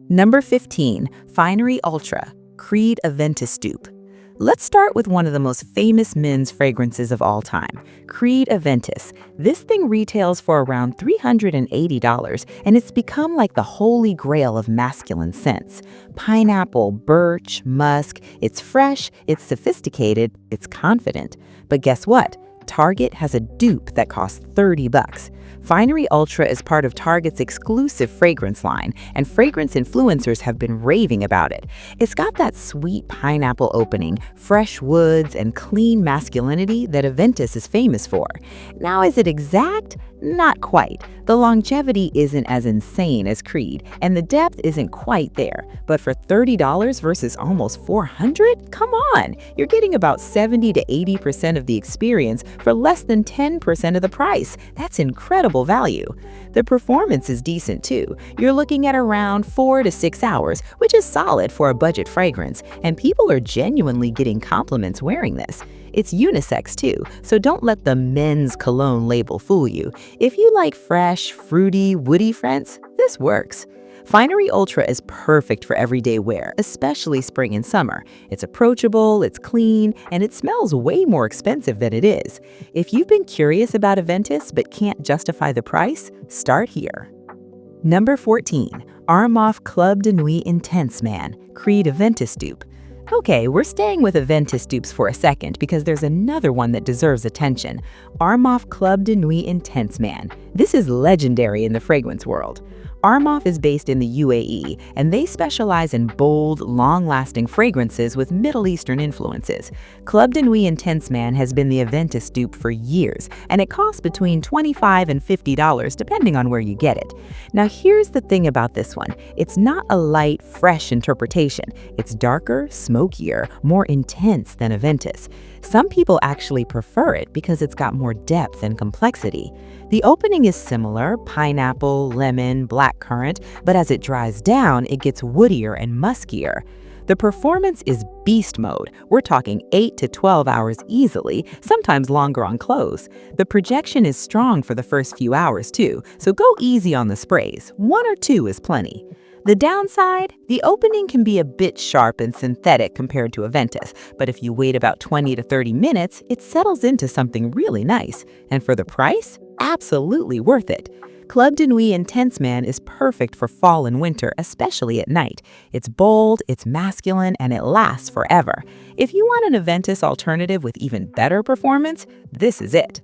Number 15, Finery Ultra, Creed Aventus dupe. Let's start with one of the most famous men's fragrances of all time, Creed Aventus. This thing retails for around $380, and it's become like the holy grail of masculine scents. Pineapple, birch, musk. It's fresh, it's sophisticated, it's confident. But guess what? Target has a dupe that costs $30. Finery Ultra is part of Target's exclusive fragrance line, and fragrance influencers have been raving about it. It's got that sweet pineapple opening, fresh woods, and clean masculinity that Aventus is famous for. Now, is it exact? Not quite. The longevity isn't as insane as Creed, and the depth isn't quite there. But for $30 versus almost $400? Come on! You're getting about 70 to 80% of the experience for less than 10% of the price. That's incredible value. The performance is decent too. You're looking at around 4 to 6 hours, which is solid for a budget fragrance, and people are genuinely getting compliments wearing this. It's unisex too, so don't let the men's cologne label fool you. If you like fresh, fruity, woody scents, this works. Finery Ultra is perfect for everyday wear, especially spring and summer. It's approachable, it's clean, and it smells way more expensive than it is. If you've been curious about Aventus but can't justify the price, start here. Number 14, Armaf Club de Nuit Intense Man, Creed Aventus dupe. Okay, we're staying with Aventus dupes for a second because there's another one that deserves attention. Armaf Club de Nuit Intense Man. This is legendary in the fragrance world. Armaf is based in the UAE, and they specialize in bold, long-lasting fragrances with Middle Eastern influences. Club de Nuit Intense Man has been the Aventus dupe for years, and it costs between $25 and $50 depending on where you get it. Now here's the thing about this one. It's not a light, fresh interpretation. It's darker, smokier, more intense than Aventus. Some people actually prefer it because it's got more depth and complexity. The opening is similar, pineapple, lemon, blackcurrant, but as it dries down, it gets woodier and muskier. The performance is beast mode. We're talking 8 to 12 hours easily, sometimes longer on close. The projection is strong for the first few hours too, so go easy on the sprays. 1 or 2 is plenty. The downside? The opening can be a bit sharp and synthetic compared to Aventus, but if you wait about 20 to 30 minutes, it settles into something really nice. And for the price? Absolutely worth it. Club de Nuit Intense Man is perfect for fall and winter, especially at night. It's bold, it's masculine, and it lasts forever. If you want an Aventus alternative with even better performance, this is it.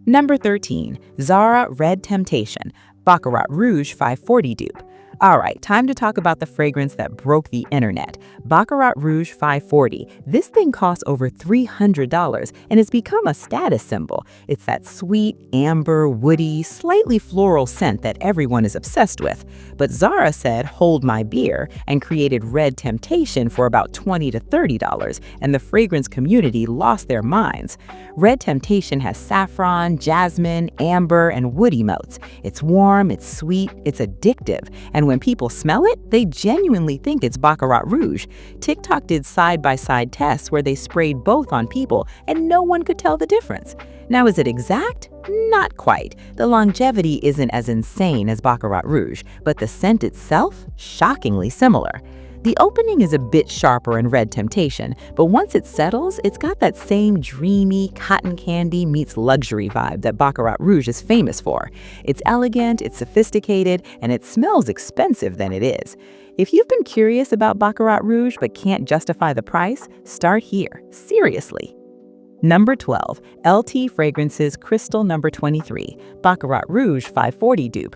Number 13, Zara Red Temptation, Baccarat Rouge 540 dupe. All right, time to talk about the fragrance that broke the internet, Baccarat Rouge 540. This thing costs over $300 and has become a status symbol. It's that sweet, amber, woody, slightly floral scent that everyone is obsessed with. But Zara said, "Hold my beer," and created Red Temptation for about $20 to $30, and the fragrance community lost their minds. Red Temptation has saffron, jasmine, amber, and woody notes. It's warm, it's sweet, it's addictive, and when people smell it, they genuinely think it's Baccarat Rouge. TikTok did side-by-side tests where they sprayed both on people, and no one could tell the difference. Now, is it exact? Not quite. The longevity isn't as insane as Baccarat Rouge, but the scent itself, shockingly similar. The opening is a bit sharper in Red Temptation, but once it settles, it's got that same dreamy, cotton candy meets luxury vibe that Baccarat Rouge is famous for. It's elegant, it's sophisticated, and it smells expensive than it is. If you've been curious about Baccarat Rouge but can't justify the price, start here. Seriously. Number 12, LT Fragrances Crystal Number 23, Baccarat Rouge 540 dupe.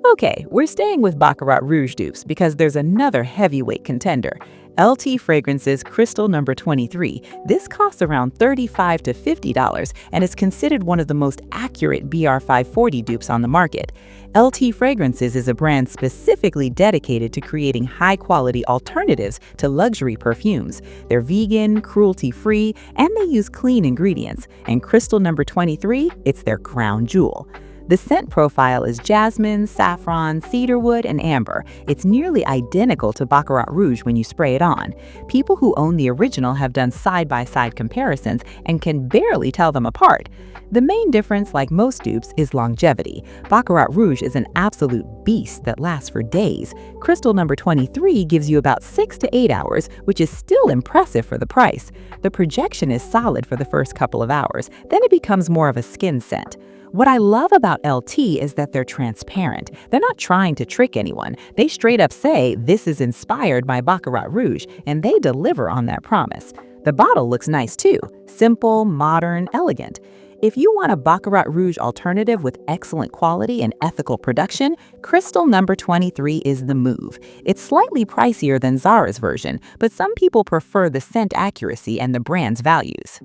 Okay, we're staying with Baccarat Rouge dupes because there's another heavyweight contender. LT Fragrances Crystal Number 23. This costs around $35 to $50 and is considered one of the most accurate BR540 dupes on the market. LT Fragrances is a brand specifically dedicated to creating high-quality alternatives to luxury perfumes. They're vegan, cruelty-free, and they use clean ingredients. And Crystal Number 23, it's their crown jewel. The scent profile is jasmine, saffron, cedarwood, and amber. It's nearly identical to Baccarat Rouge when you spray it on. People who own the original have done side-by-side comparisons and can barely tell them apart. The main difference, like most dupes, is longevity. Baccarat Rouge is an absolute beast that lasts for days. Crystal number 23 gives you about 6 to 8 hours, which is still impressive for the price. The projection is solid for the first couple of hours, then it becomes more of a skin scent. What I love about LT is that they're transparent. They're not trying to trick anyone. They straight up say this is inspired by Baccarat Rouge, and they deliver on that promise. The bottle looks nice too. Simple, modern, elegant. If you want a Baccarat Rouge alternative with excellent quality and ethical production, Crystal number 23 is the move. It's slightly pricier than Zara's version, but some people prefer the scent accuracy and the brand's values.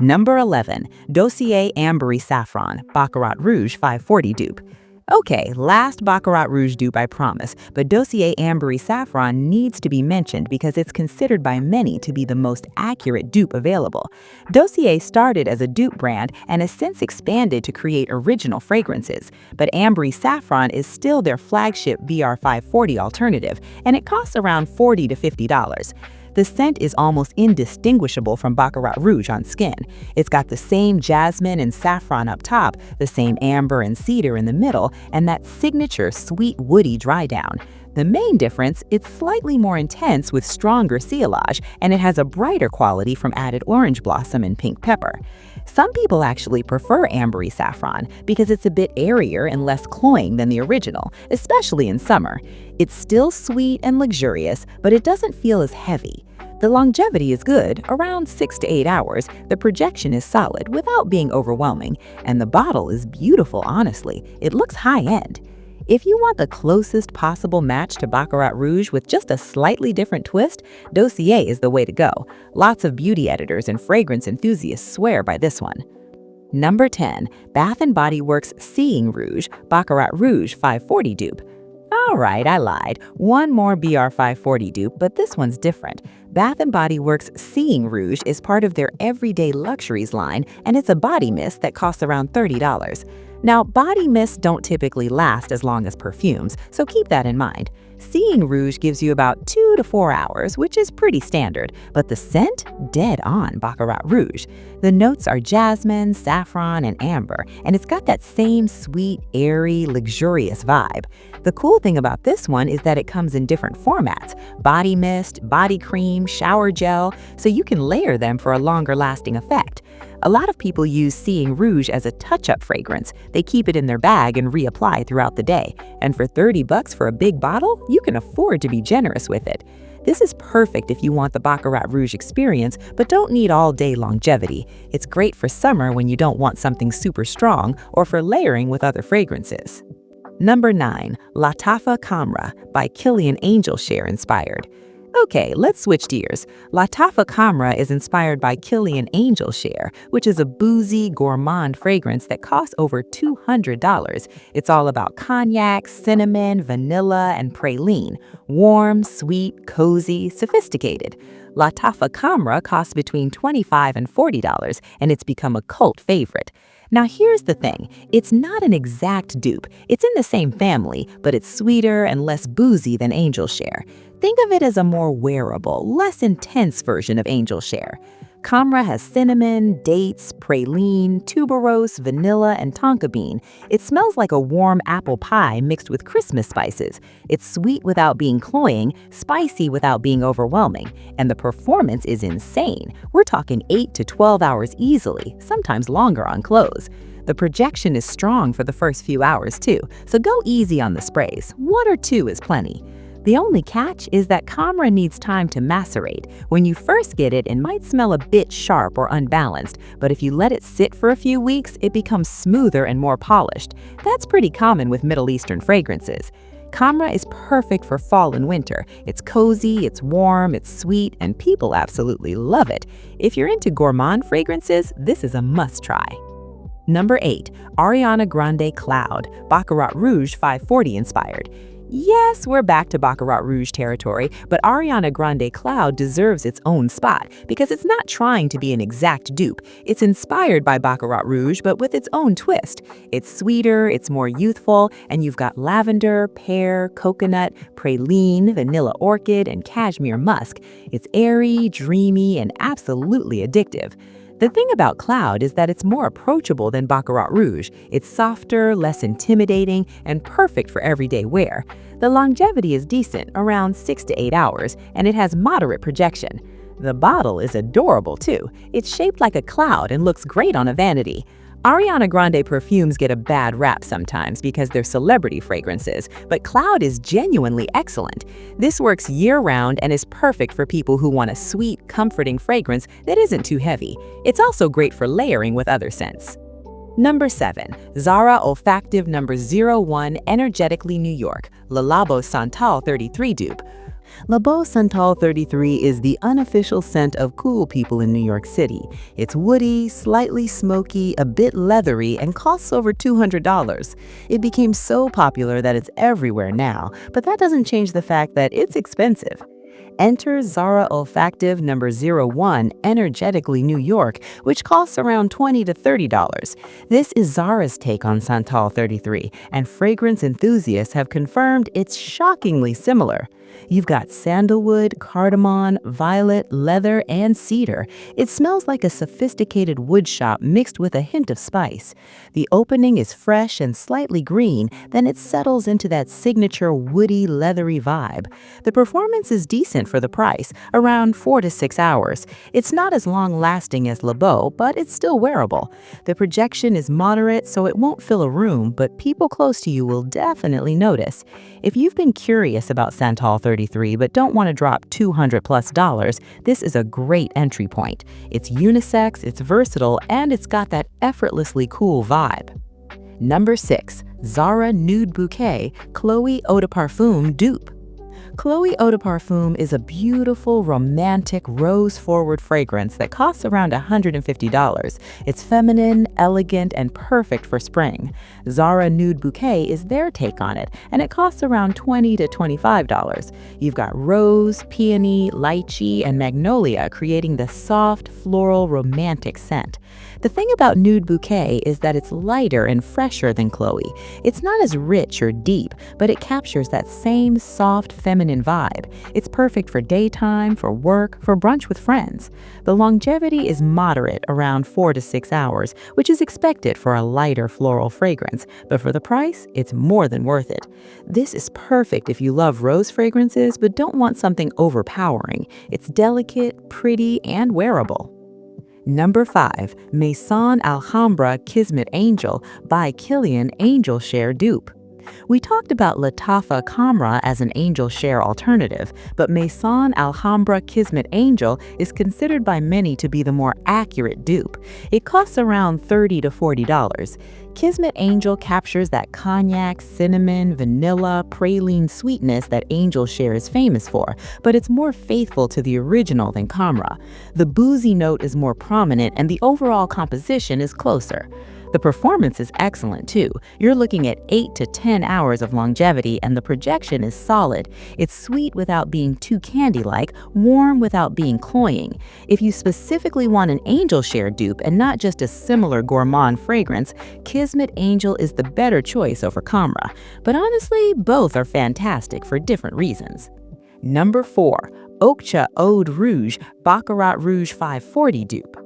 Number 11. Dossier Ambery Saffron, Baccarat Rouge 540 dupe. Okay, last Baccarat Rouge dupe, I promise, but Dossier Ambery Saffron needs to be mentioned because it's considered by many to be the most accurate dupe available. Dossier started as a dupe brand and has since expanded to create original fragrances, but Ambery Saffron is still their flagship BR 540 alternative, and it costs around $40 to $50. The scent is almost indistinguishable from Baccarat Rouge on skin. It's got the same jasmine and saffron up top, the same amber and cedar in the middle, and that signature sweet woody dry down. The main difference, it's slightly more intense with stronger sillage, and it has a brighter quality from added orange blossom and pink pepper. Some people actually prefer Ambery Saffron because it's a bit airier and less cloying than the original, especially in summer. It's still sweet and luxurious, but it doesn't feel as heavy. The longevity is good, around 6 to 8 hours. The projection is solid without being overwhelming, and the bottle is beautiful, honestly. It looks high-end. If you want the closest possible match to Baccarat Rouge with just a slightly different twist, Dossier is the way to go. Lots of beauty editors and fragrance enthusiasts swear by this one. Number 10. Bath & Body Works Seeing Rouge, Baccarat Rouge 540 dupe. Alright, I lied. One more BR 540 dupe, but this one's different. Bath & Body Works Seeing Rouge is part of their Everyday Luxuries line, and it's a body mist that costs around $30. Now, body mists don't typically last as long as perfumes, so keep that in mind. Seeing Rouge gives you about 2 to 4 hours, which is pretty standard, but the scent? Dead on Baccarat Rouge. The notes are jasmine, saffron, and amber, and it's got that same sweet, airy, luxurious vibe. The cool thing about this one is that it comes in different formats: body mist, body cream, shower gel, so you can layer them for a longer lasting effect. A lot of people use Seeing Rouge as a touch-up fragrance. They keep it in their bag and reapply throughout the day. And for $30 for a big bottle, you can afford to be generous with it. This is perfect if you want the Baccarat Rouge experience, but don't need all-day longevity. It's great for summer when you don't want something super strong, or for layering with other fragrances. Number 9. Lattafa Camra by Kilian Angelshare Inspired. Okay, let's switch gears. Lattafa Camra is inspired by Kilian Angelshare, which is a boozy, gourmand fragrance that costs over $200. It's all about cognac, cinnamon, vanilla, and praline. Warm, sweet, cozy, sophisticated. Lattafa Camra costs between $25 and $40, and it's become a cult favorite. Now here's the thing, it's not an exact dupe. It's in the same family, but it's sweeter and less boozy than Angelshare. Think of it as a more wearable, less intense version of Angelshare. Camra has cinnamon, dates, praline, tuberose, vanilla, and tonka bean. It smells like a warm apple pie mixed with Christmas spices. It's sweet without being cloying, spicy without being overwhelming, and the performance is insane. We're talking 8 to 12 hours easily, sometimes longer on close. The projection is strong for the first few hours too, so go easy on the sprays. 1 or 2 is plenty. The only catch is that Camra needs time to macerate. When you first get it, it might smell a bit sharp or unbalanced, but if you let it sit for a few weeks, it becomes smoother and more polished. That's pretty common with Middle Eastern fragrances. Camra is perfect for fall and winter. It's cozy, it's warm, it's sweet, and people absolutely love it. If you're into gourmand fragrances, this is a must-try. Number 8. Ariana Grande Cloud, Baccarat Rouge 540 Inspired. Yes, we're back to Baccarat Rouge territory, but Ariana Grande Cloud deserves its own spot because it's not trying to be an exact dupe. It's inspired by Baccarat Rouge, but with its own twist. It's sweeter, it's more youthful, and you've got lavender, pear, coconut, praline, vanilla orchid, and cashmere musk. It's airy, dreamy, and absolutely addictive. The thing about Cloud is that it's more approachable than Baccarat Rouge. It's softer, less intimidating, and perfect for everyday wear. The longevity is decent, around 6 to 8 hours, and it has moderate projection. The bottle is adorable too. It's shaped like a cloud and looks great on a vanity. Ariana Grande perfumes get a bad rap sometimes because they're celebrity fragrances, but Cloud is genuinely excellent. This works year-round and is perfect for people who want a sweet, comforting fragrance that isn't too heavy. It's also great for layering with other scents. Number 7. Zara Olfactive No. 01 Energetically New York Le Labo Santal 33 Dupe. Le Beau Santal 33 is the unofficial scent of cool people in New York City. It's woody, slightly smoky, a bit leathery, and costs over $200. It became so popular that it's everywhere now, but that doesn't change the fact that it's expensive. Enter Zara Olfactive No. 01 Energetically New York, which costs around $20 to $30. This is Zara's take on Santal 33, and fragrance enthusiasts have confirmed it's shockingly similar. You've got sandalwood, cardamom, violet, leather, and cedar. It smells like a sophisticated wood shop mixed with a hint of spice. The opening is fresh and slightly green, then it settles into that signature woody, leathery vibe. The performance is decent for the price, around 4 to 6 hours. It's not as long-lasting as Le Beau, but it's still wearable. The projection is moderate, so it won't fill a room, but people close to you will definitely notice. If you've been curious about Santal 33 but don't want to drop $200+, this is a great entry point. It's unisex, it's versatile, and it's got that effortlessly cool vibe. Number 6. Zara Nude Bouquet Chloe Eau de Parfum Dupe. Chloe Eau de Parfum is a beautiful, romantic, rose-forward fragrance that costs around $150. It's feminine, elegant, and perfect for spring. Zara Nude Bouquet is their take on it, and it costs around $20 to $25. You've got rose, peony, lychee, and magnolia creating the soft, floral, romantic scent. The thing about Nude Bouquet is that it's lighter and fresher than Chloe. It's not as rich or deep, but it captures that same soft, feminine vibe. It's perfect for daytime, for work, for brunch with friends. The longevity is moderate, around 4 to 6 hours, which is expected for a lighter floral fragrance, but for the price, it's more than worth it. This is perfect if you love rose fragrances but don't want something overpowering. It's delicate, pretty, and wearable. Number 5. Maison Alhambra Kismet Angel by Kilian Angel Share Dupe. We talked about Lattafa Camra as an angel share alternative, but Maison Alhambra Kismet Angel is considered by many to be the more accurate dupe. It costs around $30 to $40. Kismet Angel captures that cognac, cinnamon, vanilla, praline sweetness that Angel Share is famous for, but it's more faithful to the original than Camra. The boozy note is more prominent and the overall composition is closer. The performance is excellent too. You're looking at 8 to 10 hours of longevity and the projection is solid. It's sweet without being too candy-like, warm without being cloying. If you specifically want an Angel Share dupe and not just a similar gourmand fragrance, Kismet Angel is the better choice over Camra. But honestly, both are fantastic for different reasons. Number 4. Okja Eau de Rouge Baccarat Rouge 540 Dupe.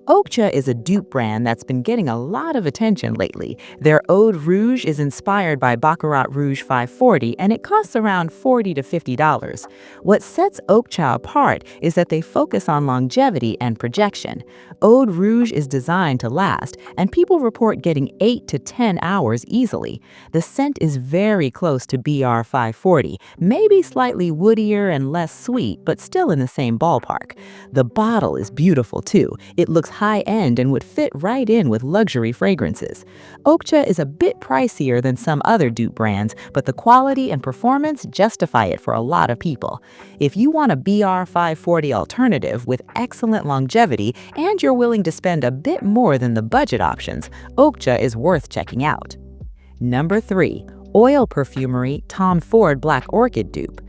Okja is a dupe brand that's been getting a lot of attention lately. Their Eau de Rouge is inspired by Baccarat Rouge 540 and it costs around $40 to $50. What sets Okja apart is that they focus on longevity and projection. Eau de Rouge is designed to last, and people report getting 8 to 10 hours easily. The scent is very close to BR 540, maybe slightly woodier and less sweet, but still in the same ballpark. The bottle is beautiful too. It looks high-end and would fit right in with luxury fragrances. Okja is a bit pricier than some other dupe brands, but the quality and performance justify it for a lot of people. If you want a BR 540 alternative with excellent longevity and you're willing to spend a bit more than the budget options, Okja is worth checking out. Number 3. Oil perfumery Tom Ford Black Orchid dupe.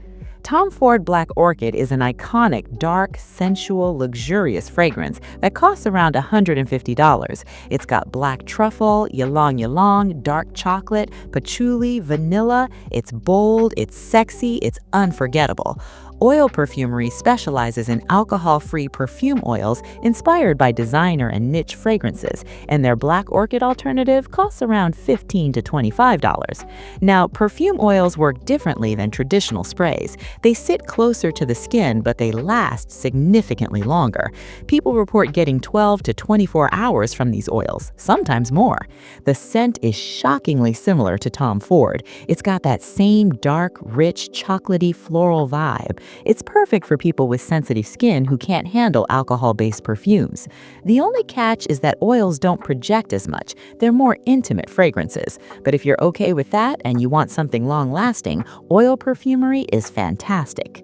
Tom Ford Black Orchid is an iconic, dark, sensual, luxurious fragrance that costs around $150. It's got black truffle, ylang ylang, dark chocolate, patchouli, vanilla. It's bold, it's sexy, it's unforgettable. Oil perfumery specializes in alcohol-free perfume oils inspired by designer and niche fragrances, and their Black Orchid alternative costs around $15 to $25. Now, perfume oils work differently than traditional sprays. They sit closer to the skin, but they last significantly longer. People report getting 12 to 24 hours from these oils, sometimes more. The scent is shockingly similar to Tom Ford. It's got that same dark, rich, chocolatey, floral vibe. It's perfect for people with sensitive skin who can't handle alcohol-based perfumes. The only catch is that oils don't project as much. They're more intimate fragrances. But if you're okay with that and you want something long-lasting, oil perfumery is fantastic.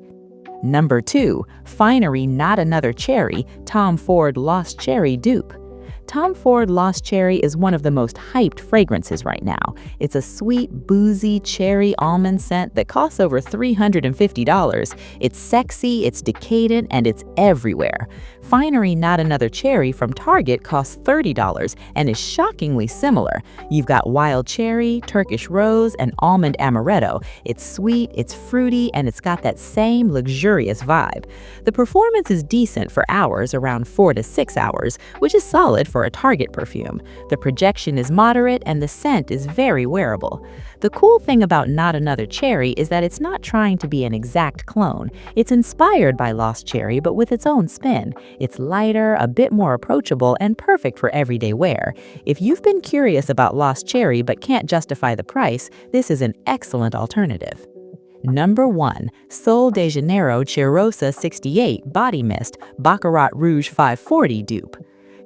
Number 2. Finery Not Another Cherry Tom Ford Lost Cherry dupe. Tom Ford Lost Cherry is one of the most hyped fragrances right now. It's a sweet, boozy cherry almond scent that costs over $350. It's sexy, it's decadent, and it's everywhere. Finery Not Another Cherry from Target costs $30 and is shockingly similar. You've got wild cherry, Turkish rose, and almond amaretto. It's sweet, it's fruity, and it's got that same luxurious vibe. The performance is decent for hours, around 4 to 6 hours, which is solid for a Target perfume. The projection is moderate and the scent is very wearable. The cool thing about Not Another Cherry is that it's not trying to be an exact clone. It's inspired by Lost Cherry, but with its own spin. It's lighter, a bit more approachable, and perfect for everyday wear. If you've been curious about Lost Cherry but can't justify the price, this is an excellent alternative. Number 1. Sol de Janeiro Cheirosa 68 Body Mist Baccarat Rouge 540 dupe.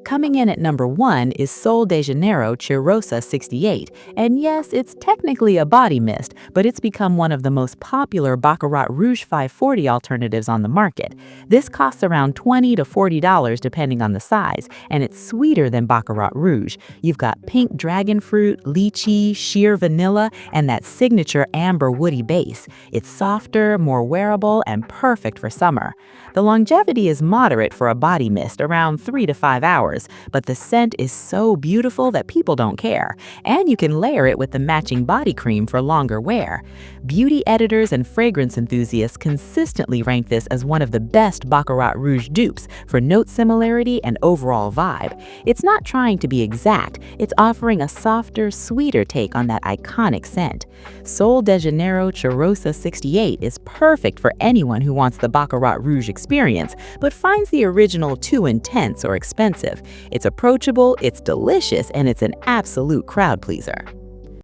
Coming in at number 1 is Sol de Janeiro Cheirosa 68, and yes, it's technically a body mist, but it's become one of the most popular Baccarat Rouge 540 alternatives on the market. This costs around $20 to $40 depending on the size, and it's sweeter than Baccarat Rouge. You've got pink dragon fruit, lychee, sheer vanilla, and that signature amber woody base. It's softer, more wearable, and perfect for summer. The longevity is moderate for a body mist, around 3 to 5 hours, but the scent is so beautiful that people don't care. And you can layer it with the matching body cream for longer wear. Beauty editors and fragrance enthusiasts consistently rank this as one of the best Baccarat Rouge dupes for note similarity and overall vibe. It's not trying to be exact, it's offering a softer, sweeter take on that iconic scent. Sol de Janeiro Cheirosa 68 is perfect for anyone who wants the Baccarat Rouge experience, but finds the original too intense or expensive. It's approachable, it's delicious, and it's an absolute crowd pleaser.